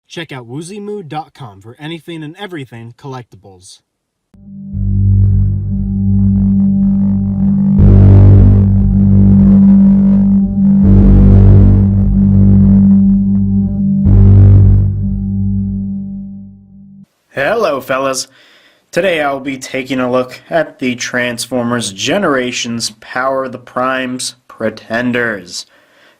Check out woozymood.com for anything and everything collectibles. Hello fellas, today I'll be taking a look at the Transformers Generations Power the Primes Pretenders.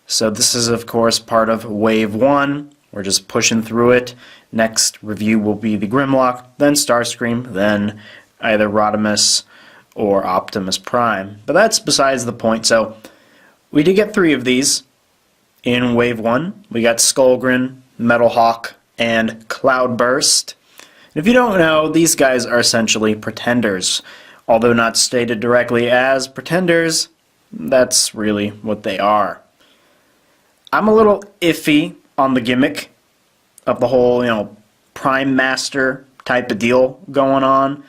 So this is of course part of Wave 1, we're just pushing through it. Next review will be the Grimlock, then Starscream, then either Rodimus or Optimus Prime. But that's besides the point. So we did get 3 of these in Wave 1. We got Skullgrin, Metalhawk, and Cloudburst. If you don't know, these guys are essentially pretenders. Although not stated directly as pretenders, that's really what they are. I'm a little iffy on the gimmick of the whole, Prime Master type of deal going on.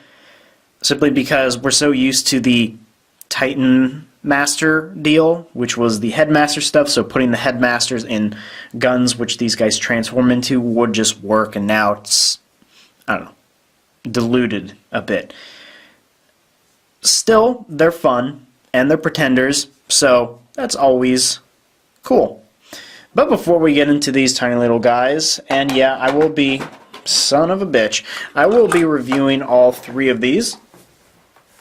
Simply because we're so used to the Titan Master deal, which was the Headmaster stuff, so putting the Headmasters in guns, which these guys transform into, would just work, and now it's, I don't know, diluted a bit. Still, they're fun, and they're pretenders, so that's always cool. But before we get into these tiny little guys, and yeah, I will be, son of a bitch, I will be reviewing all 3 of these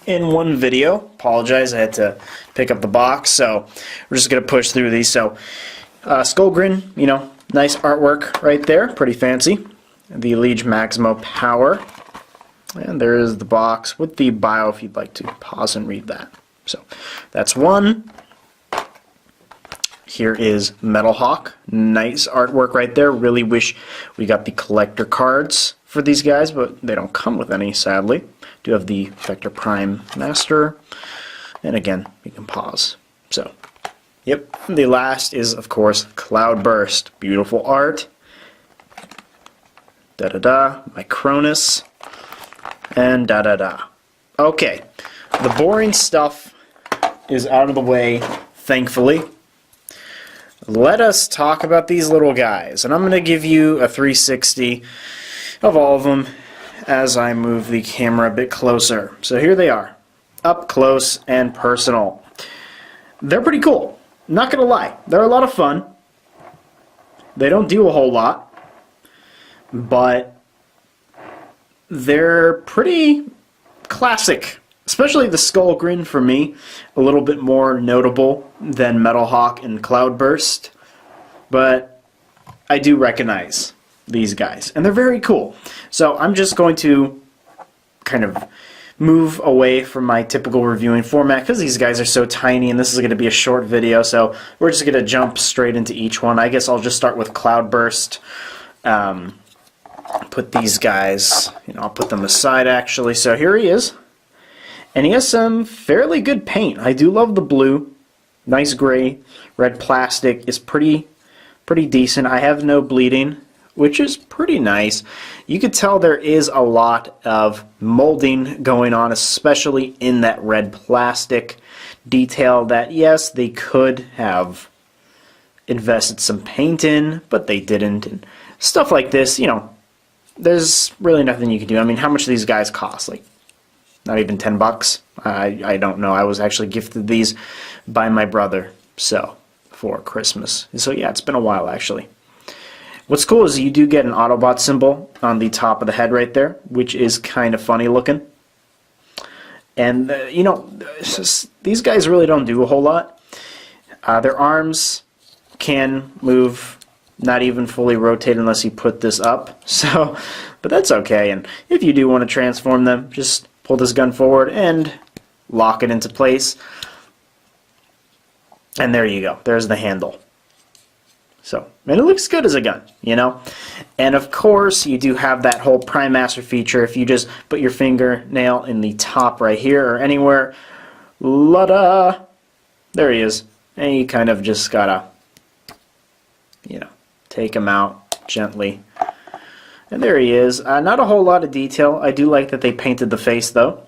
in one video. Apologize, I had to pick up the box, so we're just going to push through these. So, Skullgrin, nice artwork right there, pretty fancy. The Liege Maximo Power. And there is the box with the bio if you'd like to pause and read that. So that's one. Here is Metalhawk. Nice artwork right there. Really wish we got the collector cards for these guys, but they don't come with any, sadly. Do have the Vector Prime Master. And again, you can pause. So, yep. The last is, of course, Cloudburst. Beautiful art. Da-da-da, my Cronus, and da-da-da. Okay, the boring stuff is out of the way, thankfully. Let us talk about these little guys, and I'm going to give you a 360 of all of them as I move the camera a bit closer. So here they are, up close and personal. They're pretty cool, not going to lie. They're a lot of fun. They don't do a whole lot, but they're pretty classic, especially the Skullgrin for me, a little bit more notable than Metalhawk and Cloudburst, but I do recognize these guys, and they're very cool. So I'm just going to kind of move away from my typical reviewing format because these guys are so tiny, and this is going to be a short video, so we're just going to jump straight into each one. I guess I'll just start with Cloudburst. Put these guys, I'll put them aside actually. So here he is, and he has some fairly good paint. I do love the blue, nice gray, red plastic is pretty decent. I have no bleeding, which is pretty nice. You could tell there is a lot of molding going on, especially in that red plastic detail that, yes, they could have invested some paint in, but they didn't, and stuff like this, there's really nothing you can do. I mean, how much do these guys cost? Like, not even 10 bucks? I don't know. I was actually gifted these by my brother, so, for Christmas. So yeah, it's been a while actually. What's cool is you do get an Autobot symbol on the top of the head right there, which is kind of funny looking. And, these guys really don't do a whole lot. Their arms can move, not even fully rotate unless you put this up. So, but that's okay. And if you do want to transform them, just pull this gun forward and lock it into place. And there you go. There's the handle. So, and it looks good as a gun, And of course, you do have that whole Prime Master feature. If you just put your fingernail in the top right here or anywhere, la-da! There he is. And you kind of just gotta, take him out gently. And there he is. Not a whole lot of detail. I do like that they painted the face, though.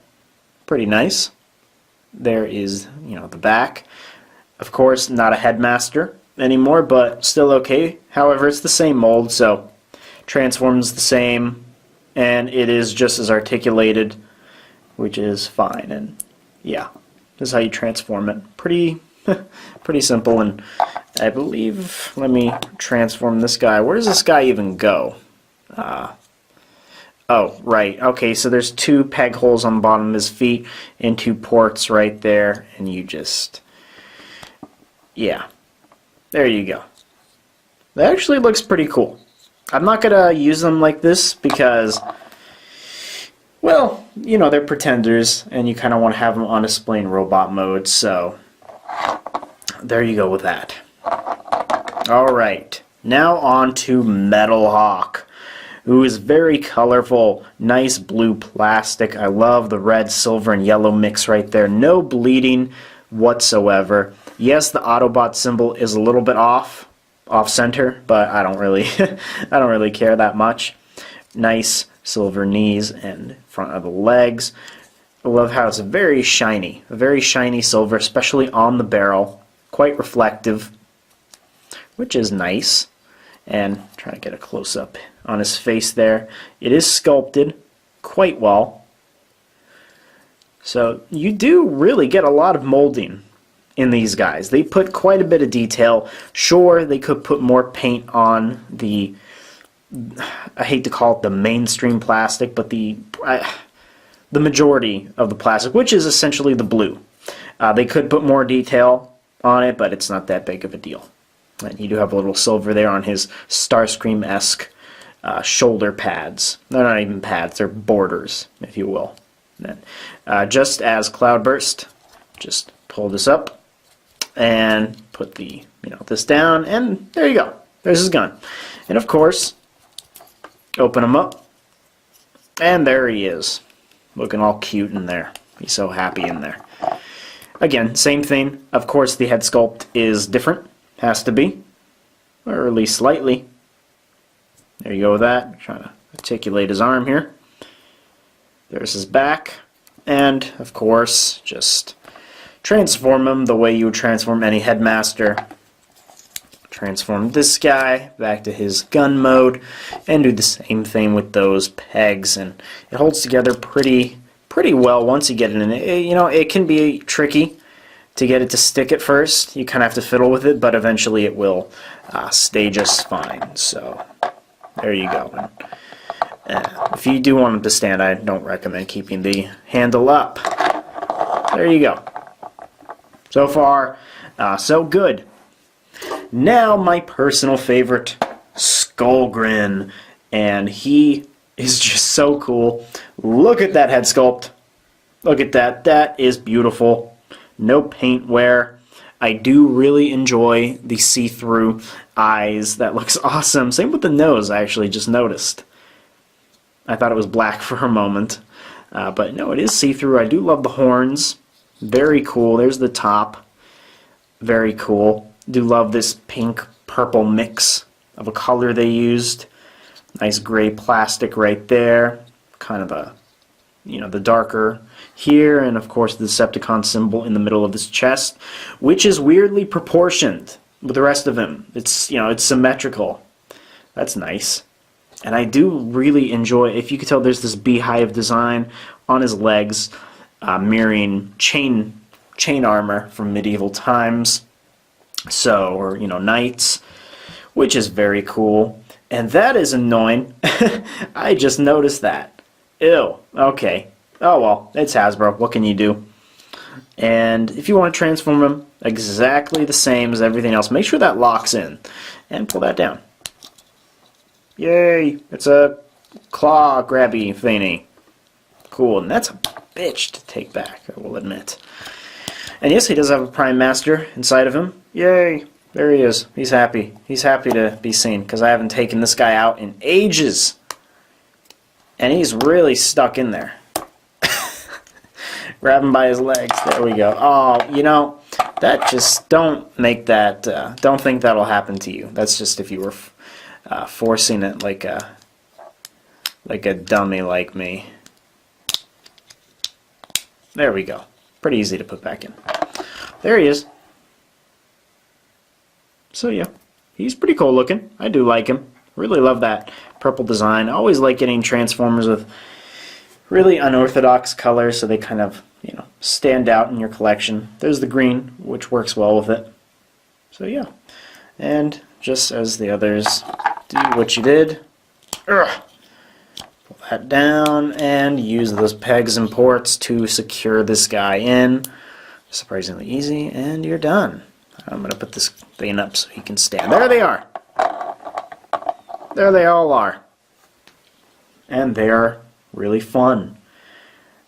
Pretty nice. There is, the back. Of course, not a Headmaster anymore, but still okay. However, it's the same mold, so transforms the same, and it is just as articulated, which is fine. And yeah, this is how you transform it. Pretty simple. And I believe, let me transform this guy. Where does this guy even go? Oh, right. Okay, so there's 2 peg holes on the bottom of his feet and 2 ports right there, and you just, yeah, there you go. That actually looks pretty cool. I'm not going to use them like this because, well, you know, they're pretenders, and you kind of want to have them on display in robot mode, so there you go with that. Alright, now on to Metal Hawk, who is very colorful, nice blue plastic. I love the red, silver, and yellow mix right there. No bleeding whatsoever. Yes, the Autobot symbol is a little bit off center, but I don't really I don't really care that much. Nice silver knees and front of the legs. I love how it's very shiny silver, especially on the barrel. Quite reflective, which is nice. And trying to get a close-up on his face there. It is sculpted quite well. So you do really get a lot of molding in these guys. They put quite a bit of detail. Sure, they could put more paint on the, I hate to call it the mainstream plastic, but the majority of the plastic, which is essentially the blue. They could put more detail on it, but it's not that big of a deal. And you do have a little silver there on his Starscream-esque shoulder pads. They're not even pads, they're borders, if you will. And then, just as Cloudburst, just pull this up and put the, this down, and there you go. There's his gun. And of course, open him up, and there he is, looking all cute in there. He's so happy in there. Again, same thing. Of course, the head sculpt is different. Has to be, or at least slightly. There you go with that. Trying to articulate his arm here. There's his back, and of course, just transform him the way you would transform any headmaster. Transform this guy back to his gun mode, and do the same thing with those pegs, and it holds together pretty well once you get it in. It can be tricky to get it to stick at first. You kind of have to fiddle with it, but eventually it will stay just fine. So there you go. If you do want them to stand, I don't recommend keeping the handle up. There you go. So far, so good. Now my personal favorite, Skullgrin, and he is just so cool. Look at that head sculpt. Look at that. That is beautiful. No paint wear. I do really enjoy the see-through eyes. That looks awesome. Same with the nose, I actually just noticed. I thought it was black for a moment. But no, it is see-through. I do love the horns. Very cool. There's the top. Very cool. Do love this pink-purple mix of a color they used. Nice gray plastic right there. Kind of a, the darker here, and of course the Decepticon symbol in the middle of his chest, which is weirdly proportioned with the rest of him. It's, it's symmetrical. That's nice. And I do really enjoy, if you could tell, there's this beehive design on his legs, mirroring chain armor from medieval times. So, or, knights, which is very cool. And that is annoying. I just noticed that. Ew. Okay. Oh well, it's Hasbro. What can you do? And if you want to transform him exactly the same as everything else, make sure that locks in. And pull that down. Yay! It's a claw grabby thingy. Cool, and that's a bitch to take back, I will admit. And yes, he does have a Prime Master inside of him. Yay! There he is. He's happy. He's happy to be seen, because I haven't taken this guy out in ages. And he's really stuck in there. Grab him by his legs. There we go. Oh, that just, don't make that, don't think that'll happen to you. That's just if you were forcing it like a dummy like me. There we go. Pretty easy to put back in. There he is. So yeah, he's pretty cool looking. I do like him. Really love that purple design. I always like getting Transformers with really unorthodox colors so they kind of, you know, stand out in your collection. There's the green, which works well with it. So yeah. And just as the others, do what you did. Pull that down and use those pegs and ports to secure this guy in. Surprisingly easy, and you're done. I'm going to put this thing up so he can stand. There they are. There they all are. And they are really fun.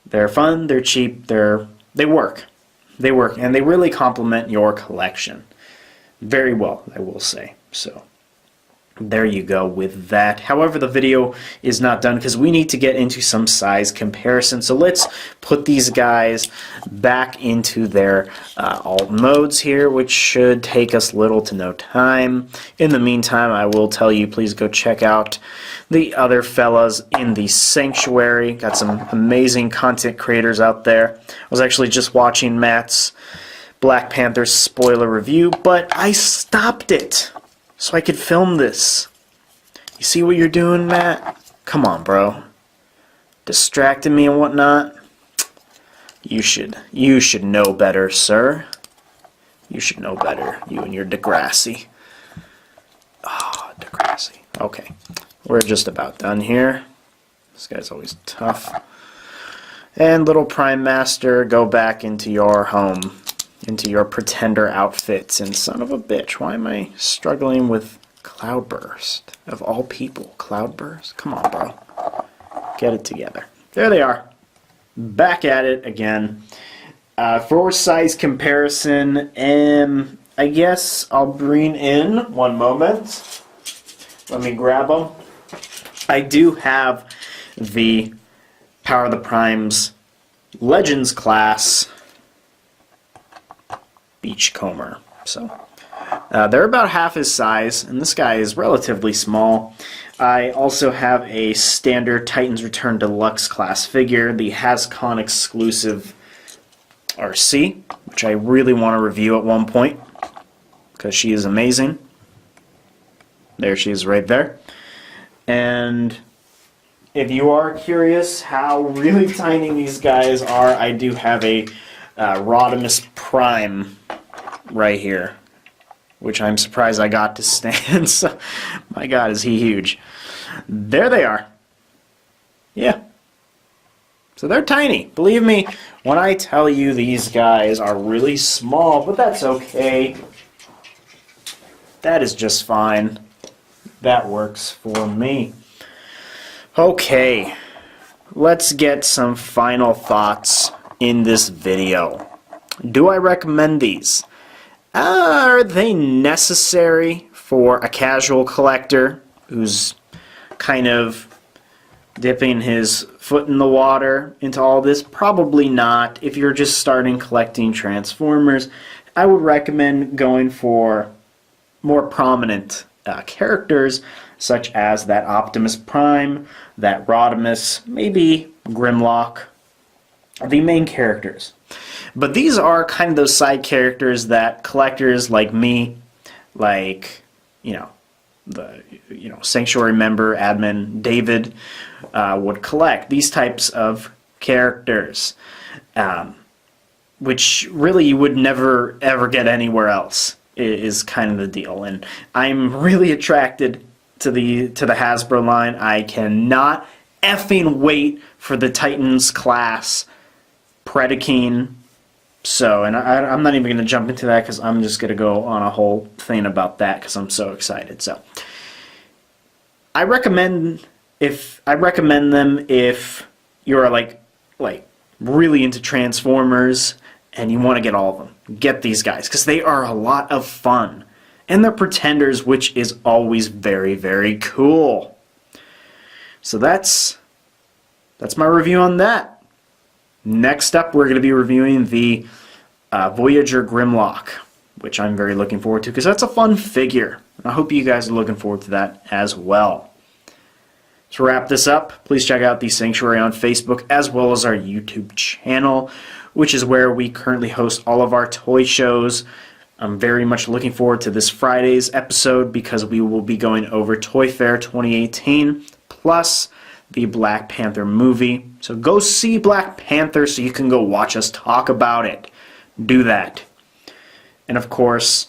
They're fun, they're cheap, they work. They work, and they really complement your collection very well, I will say. So there you go with that. However, the video is not done because we need to get into some size comparison. So let's put these guys back into their alt modes here, which should take us little to no time. In the meantime, I will tell you, please go check out the other fellas in the Sanctuary. Got some amazing content creators out there. I was actually just watching Matt's Black Panther spoiler review, but I stopped it so I could film this. You see what you're doing, Matt? Come on, bro. Distracting me and whatnot. You should know better, sir. You should know better. You and your Degrassi. Oh, Degrassi. Okay. We're just about done here. This guy's always tough. And little Prime Master, go back into your home. Into your pretender outfits. And son of a bitch, why am I struggling with Cloudburst? Of all people, Cloudburst? Come on, bro. Get it together. There they are. Back at it again. For size comparison, I guess I'll bring in, one moment. Let me grab them. I do have the Power of the Primes Legends class Beachcomber. So they're about half his size, and this guy is relatively small. I also have a standard Titans Return Deluxe class figure, the HasCon exclusive RC, which I really want to review at one point because she is amazing. There she is right there. And if you are curious how really tiny these guys are, I do have a Rodimus Prime right here, which I'm surprised I got to stand. So, my God, is he huge. There they are. Yeah. So they're tiny. Believe me when I tell you these guys are really small, but that's okay. That is just fine. That works for me. Okay. Let's get some final thoughts in this video. Do I recommend these? Are they necessary for a casual collector who's kind of dipping his foot in the water into all this? Probably not. If you're just starting collecting Transformers, I would recommend going for more prominent characters such as that Optimus Prime, that Rodimus, maybe Grimlock, the main characters. But these are kind of those side characters that collectors like me, like, the Sanctuary member, admin David, would collect. These types of characters, which really you would never ever get anywhere else, is kind of the deal. And I'm really attracted to the Hasbro line. I cannot effing wait for the Titans class Predaking. So, and I'm not even going to jump into that because I'm just going to go on a whole thing about that because I'm so excited. So, I recommend them if you're like really into Transformers and you want to get all of them. Get these guys because they are a lot of fun. And they're pretenders, which is always very, very cool. So that's my review on that. Next up, we're going to be reviewing the Voyager Grimlock, which I'm very looking forward to because that's a fun figure. I hope you guys are looking forward to that as well. To wrap this up, please check out the Sanctuary on Facebook as well as our YouTube channel, which is where we currently host all of our toy shows I'm very much looking forward to this Friday's episode because we will be going over Toy Fair 2018 plus the Black Panther movie. So go see Black Panther so you can go watch us talk about it. Do that. And of course,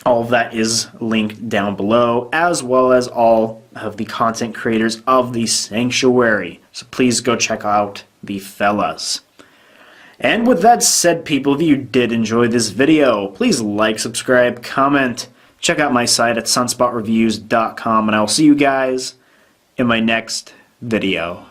all of that is linked down below, as well as all of the content creators of the Sanctuary. So please go check out the fellas. And with that said, people, if you did enjoy this video, please like, subscribe, comment, check out my site at SunSpotReviewz.com, and I will see you guys in my next video.